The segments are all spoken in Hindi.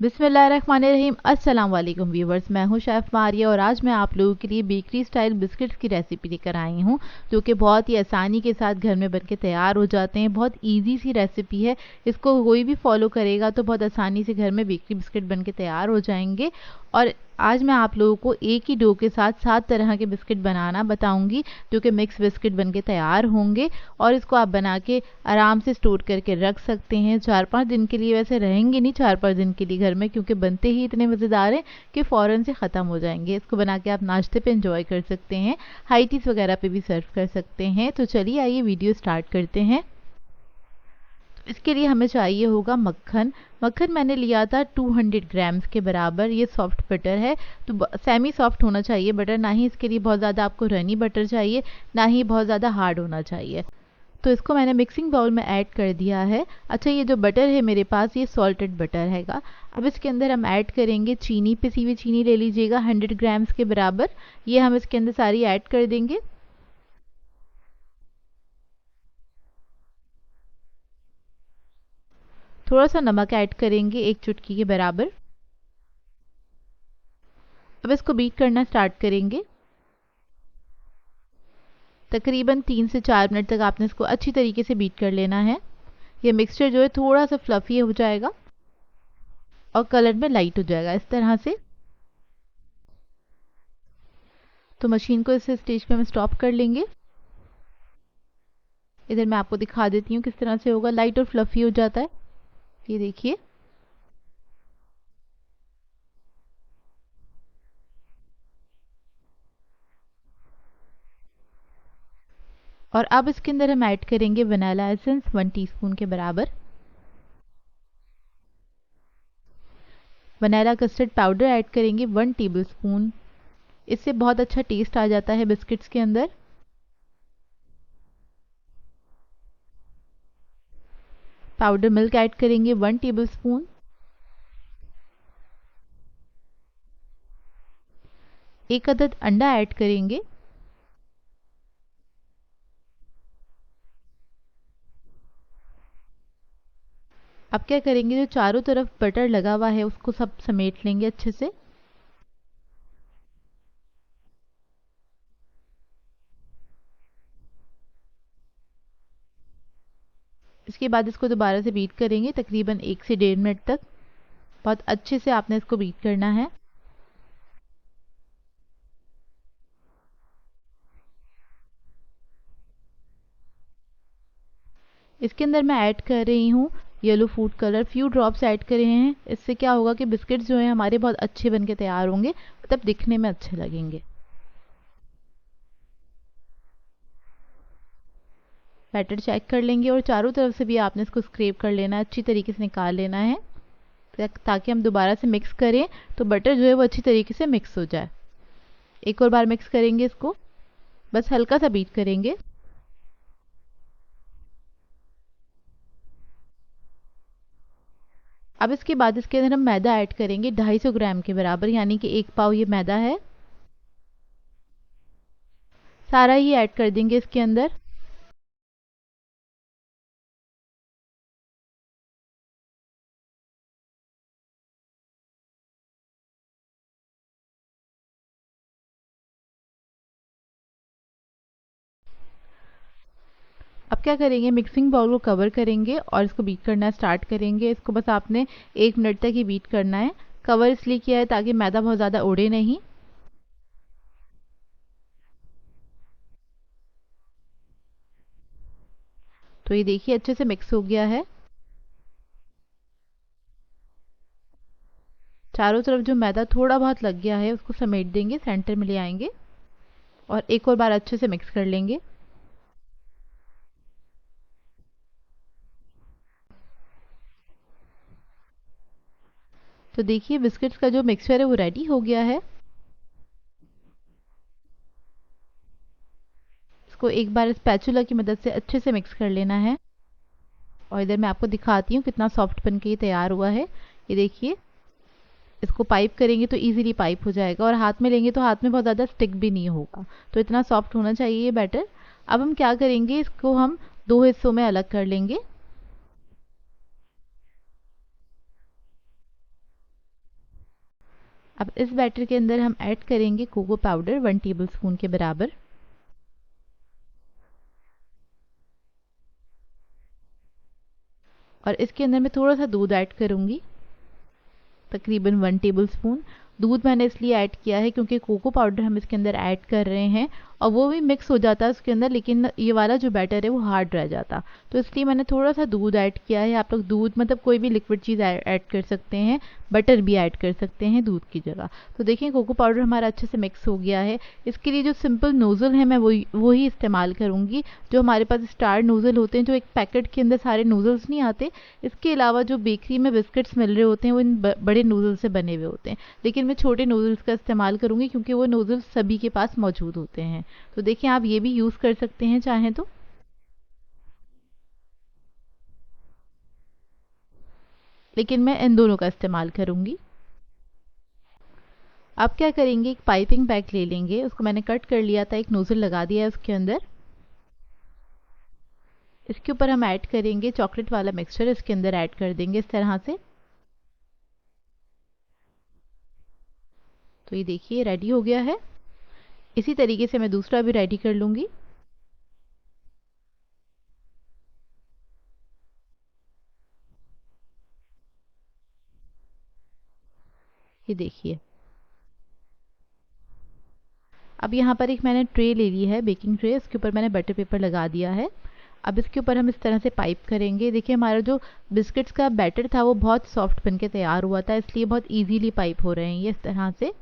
बिस्मिल्लाहिर्रहमानिर्रहीम। अस्सलाम वालेकुम व्यूवर्स, मैं हूं शेफ़ मारिया और आज मैं आप लोगों के लिए बेकरी स्टाइल बिस्किट्स की रेसिपी लेकर आई हूं, जो कि बहुत ही आसानी के साथ घर में बनके तैयार हो जाते हैं। बहुत इजी सी रेसिपी है, इसको कोई भी फॉलो करेगा तो बहुत आसानी से घर में बेकरी बिस्किट बनके तैयार हो जाएंगे। और आज मैं आप लोगों को एक ही डो के साथ 7 तरह के बिस्किट बनाना बताऊंगी, जो कि मिक्स बिस्किट बनके तैयार होंगे। और इसको आप बना के आराम से स्टोर करके रख सकते हैं 4-5 दिन के लिए। वैसे रहेंगे नहीं 4-5 दिन के लिए घर में, क्योंकि बनते ही इतने मज़ेदार हैं कि फ़ौरन से ख़त्म हो जाएंगे। इसको बना के आप नाश्ते पे एंजॉय कर सकते हैं, हाई टीज़ वगैरह पे भी सर्व कर सकते हैं। तो चलिए आइए वीडियो स्टार्ट करते हैं। इसके लिए हमें चाहिए होगा मक्खन। मक्खन मैंने लिया था 200 ग्राम्स के बराबर। ये सॉफ्ट बटर है, तो सेमी सॉफ्ट होना चाहिए बटर, ना ही इसके लिए बहुत ज़्यादा आपको रनी बटर चाहिए, ना ही बहुत ज़्यादा हार्ड होना चाहिए। तो इसको मैंने मिक्सिंग बाउल में ऐड कर दिया है। अच्छा, ये जो बटर है मेरे पास, ये सॉल्टेड बटर हैगा। अब इसके अंदर हम ऐड करेंगे चीनी। पिसी हुई चीनी ले लीजिएगा 100 ग्राम्स के बराबर। ये हम इसके अंदर सारी ऐड कर देंगे। थोड़ा सा नमक ऐड करेंगे 1 चुटकी के बराबर। अब इसको बीट करना स्टार्ट करेंगे। तकरीबन 3 से 4 मिनट तक आपने इसको अच्छी तरीके से बीट कर लेना है। ये मिक्सचर जो है थोड़ा सा फ्लफी हो जाएगा और कलर में लाइट हो जाएगा इस तरह से। तो मशीन को इस स्टेज पे हम स्टॉप कर लेंगे। इधर मैं आपको दिखा देती हूँ किस तरह से होगा, लाइट और फ्लफी हो जाता है। ये देखिए। और अब इसके अंदर हम ऐड करेंगे वनीला एसेंस 1 टीस्पून के बराबर। वनीला कस्टर्ड पाउडर ऐड करेंगे 1 टेबलस्पून। इससे बहुत अच्छा टेस्ट आ जाता है बिस्किट्स के अंदर। पाउडर मिल्क ऐड करेंगे 1 टेबलस्पून। एक अदद अंडा ऐड करेंगे। अब क्या करेंगे, जो चारों तरफ बटर लगा हुआ है उसको सब समेट लेंगे अच्छे से। इसके बाद इसको दोबारा से बीट करेंगे तकरीबन 1 से 1.5 मिनट तक। बहुत अच्छे से आपने इसको बीट करना है। इसके अंदर मैं ऐड कर रही हूँ yellow food colour, few drops add करे हैं। इससे क्या होगा कि बिस्किट्स जो हैं हमारे बहुत अच्छे बन के तैयार होंगे, मतलब दिखने में अच्छे लगेंगे। बैटर चेक कर लेंगे और चारों तरफ से भी आपने इसको स्क्रैप कर लेना है, अच्छी तरीके से निकाल लेना है, ताकि हम दोबारा से मिक्स करें तो बटर जो है वो अच्छी तरीके से मिक्स हो जाए। एक और बार मिक्स करेंगे इसको, बस हल्का सा बीट करेंगे। अब इसके बाद इसके अंदर हम मैदा ऐड करेंगे 250 ग्राम के बराबर, यानी कि 1 पाव ये मैदा है। सारा ही ऐड कर देंगे इसके अंदर। अब क्या करेंगे, मिक्सिंग बाउल को कवर करेंगे और इसको बीट करना स्टार्ट करेंगे। इसको बस आपने 1 मिनट तक ही बीट करना है। कवर इसलिए किया है ताकि मैदा बहुत ज़्यादा उड़े नहीं। तो ये देखिए अच्छे से मिक्स हो गया है। चारों तरफ जो मैदा थोड़ा बहुत लग गया है उसको समेट देंगे, सेंटर में ले आएंगे और एक और बार अच्छे से मिक्स कर लेंगे। तो देखिए बिस्किट्स का जो मिक्सचर है वो रेडी हो गया है। इसको एक बार स्पैचुला की मदद से अच्छे से मिक्स कर लेना है। और इधर मैं आपको दिखाती हूँ कितना सॉफ्ट बन के ये तैयार हुआ है। ये देखिए, इसको पाइप करेंगे तो इजीली पाइप हो जाएगा और हाथ में लेंगे तो हाथ में बहुत ज़्यादा स्टिक भी नहीं होगा। तो इतना सॉफ्ट होना चाहिए ये बैटर। अब हम क्या करेंगे, इसको हम 2 हिस्सों में अलग कर लेंगे। अब इस बैटर के अंदर हम ऐड करेंगे कोको पाउडर 1 टेबलस्पून के बराबर, और इसके अंदर मैं थोड़ा सा दूध ऐड करूंगी, तकरीबन 1 टेबलस्पून। दूध मैंने इसलिए ऐड किया है क्योंकि कोको पाउडर हम इसके अंदर ऐड कर रहे हैं और वो भी मिक्स हो जाता है उसके अंदर, लेकिन ये वाला जो बैटर है वो हार्ड रह जाता, तो इसलिए मैंने थोड़ा सा दूध ऐड किया है। आप लोग दूध मतलब कोई भी लिक्विड चीज़ ऐड कर सकते हैं, बटर भी ऐड कर सकते हैं दूध की जगह। तो देखिए कोको पाउडर हमारा अच्छे से मिक्स हो गया है। इसके लिए जो सिंपल नोज़ल है मैं वही इस्तेमाल करूँगी। जो हमारे पास स्टार नोज़ल होते हैं, जो एक पैकेट के अंदर सारे नोज़ल्स नहीं आते, इसके अलावा जो बेकरी में बिस्किट्स मिल रहे होते हैं वो इन बड़े नोज़ल से बने हुए होते हैं, लेकिन मैं छोटे नोज़ल्स का इस्तेमाल करूँगी क्योंकि वो नोज़ल्स सभी के पास मौजूद होते हैं। तो देखिए आप ये भी यूज़ कर सकते हैं चाहें तो। लेकिन मैं इन दोनों का इस्तेमाल करूँगी। आप क्या करेंगे, एक पाइपिंग बैग ले लेंगे, उसको मैंने कट कर लिया था, एक नोज़ल लगा दिया है उसके अंदर। इसके ऊपर हम ऐड करेंगे चॉकलेट वाला मिक्सचर, इसके अंदर ऐड कर देंगे इस तरह से। तो ये देखिए रेडी हो गया है। इसी तरीके से मैं दूसरा भी रेडी कर लूँगी। ये देखिए, अब यहाँ पर एक मैंने ट्रे ले ली है, बेकिंग ट्रे, इसके ऊपर मैंने बटर पेपर लगा दिया है। अब इसके ऊपर हम इस तरह से पाइप करेंगे। देखिए हमारा जो बिस्किट्स का बैटर था वो बहुत सॉफ्ट बन के तैयार हुआ था, इसलिए बहुत इजीली पाइप हो रहे हैं ये इस तरह से।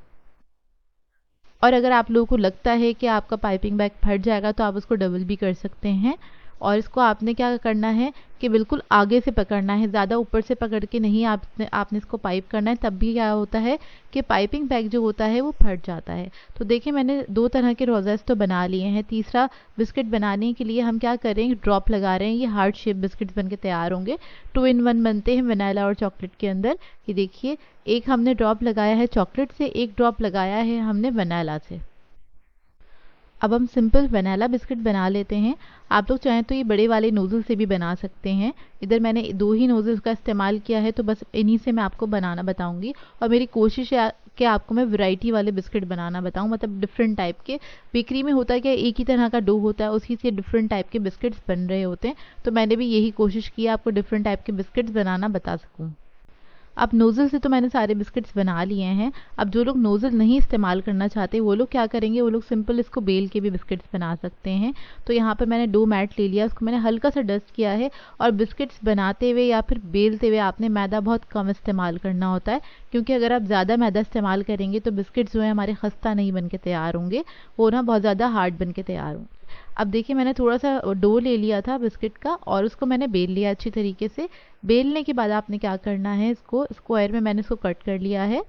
और अगर आप लोगों को लगता है कि आपका पाइपिंग बैग फट जाएगा तो आप उसको डबल भी कर सकते हैं। और इसको आपने क्या करना है कि बिल्कुल आगे से पकड़ना है, ज़्यादा ऊपर से पकड़ के नहीं आपने इसको पाइप करना है, तब भी क्या होता है कि पाइपिंग बैग जो होता है वो फट जाता है। तो देखिए मैंने 2 तरह के रोज़ेस तो बना लिए हैं। तीसरा बिस्किट बनाने के लिए हम क्या करें, ड्रॉप लगा रहे हैं, ये हार्ट शेप बिस्किट्स बन के तैयार होंगे। 2 in 1 बनते हैं वनीला और चॉकलेट के अंदर। ये देखिए एक हमने ड्रॉप लगाया है चॉकलेट से, एक ड्रॉप लगाया है हमने वनीला से। अब हम सिंपल वनीला बिस्किट बना लेते हैं। आप लोग चाहें तो ये बड़े वाले नोज़ल से भी बना सकते हैं। इधर मैंने 2 ही नोज़ल्स का इस्तेमाल किया है, तो बस इन्हीं से मैं आपको बनाना बताऊंगी। और मेरी कोशिश है कि आपको मैं वैरायटी वाले बिस्किट बनाना बताऊं, मतलब डिफरेंट टाइप के। बेकरी में होता है कि एक ही तरह का डो होता है, उसी से डिफरेंट टाइप के बिस्किट्स बन रहे होते हैं, तो मैंने भी यही कोशिश की आपको डिफरेंट टाइप के बिस्किट्स बनाना बता सकूँ। अब नोज़ल से तो मैंने सारे बिस्किट्स बना लिए हैं। अब जो लोग नोज़ल नहीं इस्तेमाल करना चाहते वो लोग क्या करेंगे, वो लोग सिंपल इसको बेल के भी बिस्किट्स बना सकते हैं। तो यहाँ पर मैंने डो मैट ले लिया, उसको मैंने हल्का सा डस्ट किया है। और बिस्किट्स बनाते हुए या फिर बेलते हुए आपने मैदा बहुत कम इस्तेमाल करना होता है, क्योंकि अगर आप ज़्यादा मैदा इस्तेमाल करेंगे तो बिस्किट्स जो है हमारे खस्ता नहीं बन के तैयार होंगे, वो ना बहुत ज़्यादा हार्ड बन के तैयार होंगे। अब देखिए मैंने थोड़ा सा डो ले लिया था बिस्किट का और उसको मैंने बेल लिया अच्छी तरीके से। बेलने के बाद आपने क्या करना है, इसको स्क्वायर में मैंने इसको कट कर लिया है,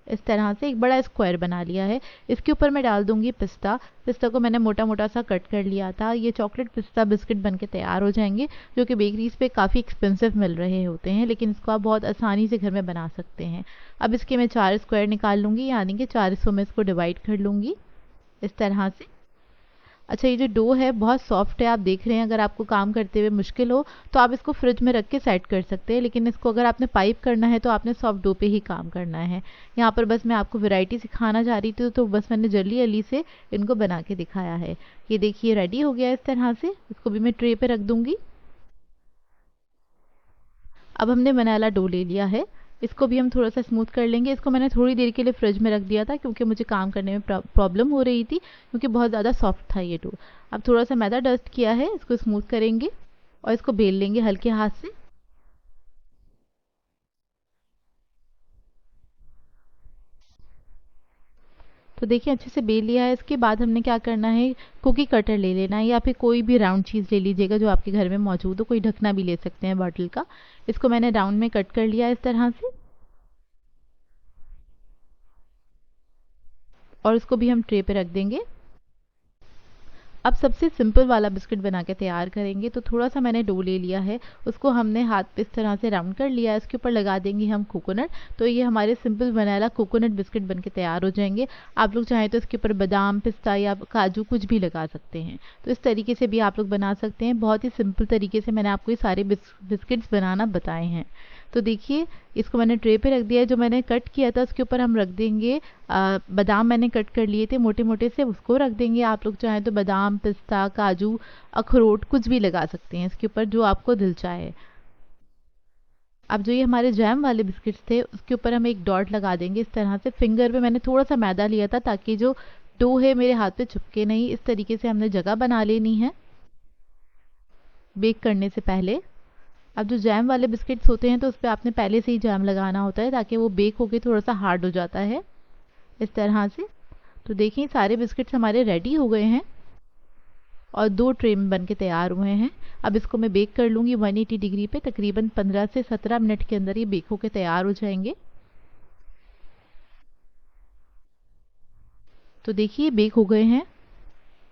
इस तरह से एक बड़ा स्क्वायर बना लिया है। इसके ऊपर मैं डाल दूंगी पिस्ता। पिस्ता को मैंने मोटा मोटा सा कट कर लिया था। ये चॉकलेट पिस्ता बिस्किट बन के तैयार हो जाएंगे, जो कि बेकरीज पे काफ़ी एक्सपेंसिव मिल रहे होते हैं, लेकिन इसको आप बहुत आसानी से घर में बना सकते हैं। अब इसके मैं 4 स्क्वायर निकाल लूँगी, यानी कि 4 हिस्सों में इसको डिवाइड कर लूँगी इस तरह से। अच्छा ये जो डो है बहुत सॉफ्ट है, आप देख रहे हैं। अगर आपको काम करते हुए मुश्किल हो तो आप इसको फ्रिज में रख के सेट कर सकते हैं, लेकिन इसको अगर आपने पाइप करना है तो आपने सॉफ्ट डो पे ही काम करना है। यहाँ पर बस मैं आपको वैरायटी सिखाना चाह रही थी, तो बस मैंने जल्दी जल्दी से इनको बना के दिखाया है। ये देखिए रेडी हो गया इस तरह से। इसको भी मैं ट्रे पे रख दूंगी। अब हमने वनीला डो ले लिया है, इसको भी हम थोड़ा सा स्मूथ कर लेंगे। इसको मैंने थोड़ी देर के लिए फ्रिज में रख दिया था क्योंकि मुझे काम करने में प्रॉब्लम हो रही थी, क्योंकि बहुत ज़्यादा सॉफ्ट था ये डो। अब थोड़ा सा मैदा डस्ट किया है, इसको स्मूथ करेंगे और इसको बेल लेंगे हल्के हाथ से। तो देखिए अच्छे से बेल लिया है। इसके बाद हमने क्या करना है, कुकी कटर ले लेना है, या फिर कोई भी राउंड चीज़ ले लीजिएगा जो आपके घर में मौजूद हो। कोई ढकना भी ले सकते हैं बॉटल का। इसको मैंने राउंड में कट कर लिया इस तरह से, और इसको भी हम ट्रे पे रख देंगे। अब सबसे सिंपल वाला बिस्किट बना के तैयार करेंगे। तो थोड़ा सा मैंने डो ले लिया है, उसको हमने हाथ पे इस तरह से राउंड कर लिया है। इसके ऊपर लगा देंगे हम कोकोनट। तो ये हमारे सिंपल वनीला कोकोनट बिस्किट बन के तैयार हो जाएंगे। आप लोग चाहें तो इसके ऊपर बादाम, पिस्ता या काजू कुछ भी लगा सकते हैं। तो इस तरीके से भी आप लोग बना सकते हैं। बहुत ही सिंपल तरीके से मैंने आपको ये सारे बिस्किट्स बनाना बताए हैं। तो देखिए इसको मैंने ट्रे पे रख दिया है। जो मैंने कट किया था उसके ऊपर हम रख देंगे बादाम मैंने कट कर लिए थे मोटे मोटे से, उसको रख देंगे। आप लोग चाहें तो बादाम, पिस्ता, काजू, अखरोट कुछ भी लगा सकते हैं इसके ऊपर, जो आपको दिल चाहे। अब जो ये हमारे जैम वाले बिस्किट्स थे उसके ऊपर हम एक डॉट लगा देंगे इस तरह से। फिंगर पे मैंने थोड़ा सा मैदा लिया था ताकि जो डो है मेरे हाथ पे चिपके नहीं। इस तरीके से हमने जगह बना लेनी है बेक करने से पहले। अब जो जैम वाले बिस्किट्स होते हैं तो उस पर आपने पहले से ही जैम लगाना होता है ताकि वो बेक होके थोड़ा सा हार्ड हो जाता है इस तरह से। तो देखिए सारे बिस्किट्स हमारे रेडी हो गए हैं और 2 ट्रे में बन के तैयार हुए हैं। अब इसको मैं बेक कर लूँगी 180 डिग्री पे। तकरीबन 15 से 17 मिनट के अंदर ये बेक होके तैयार हो जाएंगे। तो देखिए बेक हो गए हैं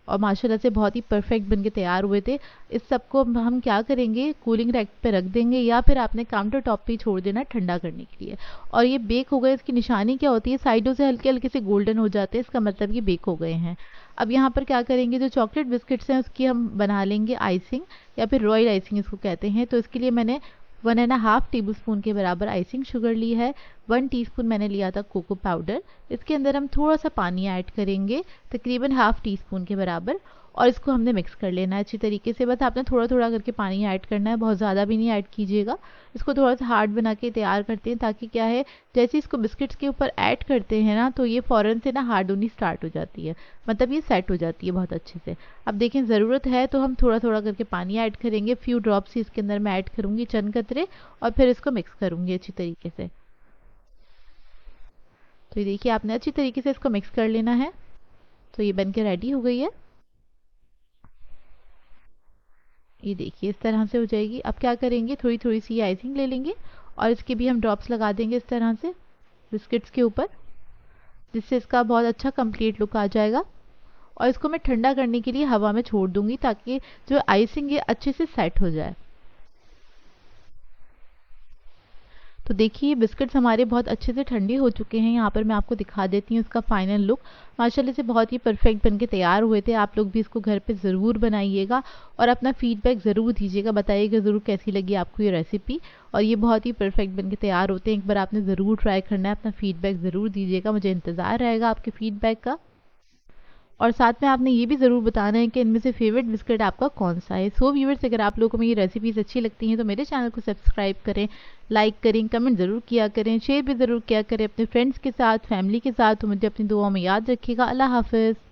और माशाल्लाह से बहुत ही परफेक्ट बन के तैयार हुए थे। इस सबको हम क्या करेंगे, कूलिंग रैक पे रख देंगे या फिर आपने काउंटर टॉप पे ही छोड़ देना ठंडा करने के लिए। और ये बेक हो गए, इसकी निशानी क्या होती है, साइडों से हल्के हल्के से गोल्डन हो जाते हैं, इसका मतलब ये बेक हो गए हैं। अब यहाँ पर क्या करेंगे, जो चॉकलेट बिस्किट्स हैं उसकी हम बना लेंगे आइसिंग या फिर रॉयल आइसिंग इसको कहते हैं। तो इसके लिए मैंने 1.5 टेबल स्पून के बराबर आइसिंग शुगर ली है। 1 टीस्पून मैंने लिया था कोको पाउडर। इसके अंदर हम थोड़ा सा पानी ऐड करेंगे तकरीबन हाफ टी स्पून के बराबर, और इसको हमने मिक्स कर लेना है अच्छी तरीके से। बस आपने थोड़ा थोड़ा करके पानी ऐड करना है, बहुत ज़्यादा भी नहीं ऐड कीजिएगा। इसको थोड़ा सा हार्ड बना के तैयार करते हैं ताकि क्या है, जैसे इसको बिस्किट्स के ऊपर ऐड करते हैं ना तो ये फ़ौरन से ना हार्ड होनी स्टार्ट हो जाती है, मतलब ये सेट हो जाती है बहुत अच्छे से। अब देखें ज़रूरत है तो हम थोड़ा थोड़ा करके पानी ऐड करेंगे। फ्यू ड्रॉप्स ही इसके अंदर मैं ऐड करूँगी, चंद कतरे, और फिर इसको मिक्स करूँगी अच्छी तरीके से। तो ये देखिए आपने अच्छी तरीके से इसको मिक्स कर लेना है। तो ये बन के रेडी हो गई है। ये देखिए इस तरह से हो जाएगी। अब क्या करेंगे, थोड़ी थोड़ी सी आइसिंग ले लेंगे और इसके भी हम ड्रॉप्स लगा देंगे इस तरह से बिस्किट्स के ऊपर, जिससे इसका बहुत अच्छा कंप्लीट लुक आ जाएगा। और इसको मैं ठंडा करने के लिए हवा में छोड़ दूंगी ताकि जो आइसिंग है अच्छे से सेट हो जाए। तो देखिए बिस्किट्स हमारे बहुत अच्छे से ठंडे हो चुके हैं। यहाँ पर मैं आपको दिखा देती हूँ इसका फाइनल लुक। माशाल्लाह से बहुत ही परफेक्ट बनके तैयार हुए थे। आप लोग भी इसको घर पे ज़रूर बनाइएगा और अपना फीडबैक ज़रूर दीजिएगा, बताइएगा ज़रूर कैसी लगी आपको ये रेसिपी। और ये बहुत ही परफेक्ट बनके तैयार होते हैं, एक बार आपने ज़रूर ट्राई करना है, अपना फीडबैक ज़रूर दीजिएगा, मुझे इंतज़ार रहेगा आपके फीडबैक का। और साथ में आपने ये भी ज़रूर बताना है कि इनमें से फेवरेट बिस्किट आपका कौन सा है। सो व्यूअर्स, अगर आप लोगों को मेरी रेसिपीज़ अच्छी लगती हैं तो मेरे चैनल को सब्सक्राइब करें, लाइक करें, कमेंट ज़रूर किया करें, शेयर भी ज़रूर किया करें अपने फ्रेंड्स के साथ, फैमिली के साथ। तो मुझे अपनी दुआओं में याद रखिएगा। अल्लाह हाफ़िज़।